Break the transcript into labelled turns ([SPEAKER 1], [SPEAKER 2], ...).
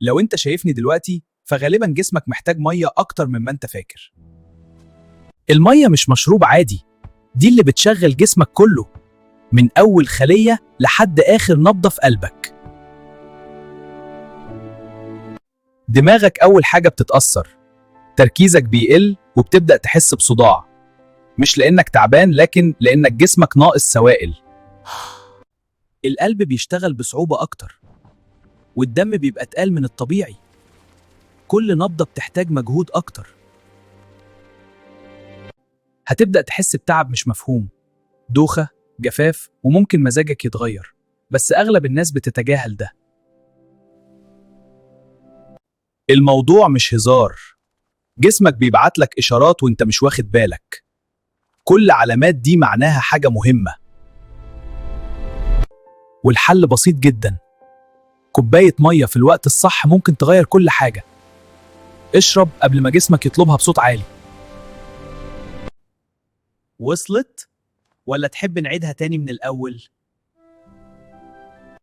[SPEAKER 1] لو انت شايفني دلوقتي فغالبا جسمك محتاج مية أكتر مما انت فاكر. المية مش مشروب عادي، دي اللي بتشغل جسمك كله، من أول خلية لحد آخر نبضة في قلبك. دماغك أول حاجة بتتأثر، تركيزك بيقل وبتبدأ تحس بصداع، مش لأنك تعبان لكن لأنك جسمك ناقص سوائل. القلب بيشتغل بصعوبة أكتر، والدم بيبقى تقال من الطبيعي، كل نبضة بتحتاج مجهود أكتر. هتبدأ تحس بتعب مش مفهوم، دوخة، جفاف، وممكن مزاجك يتغير، بس أغلب الناس بتتجاهل ده. الموضوع مش هزار، جسمك بيبعت لك إشارات وانت مش واخد بالك، كل علامات دي معناها حاجة مهمة. والحل بسيط جدا، كوباية مية في الوقت الصح ممكن تغير كل حاجة. اشرب قبل ما جسمك يطلبها بصوت عالي. وصلت؟ ولا تحب نعيدها تاني من الأول؟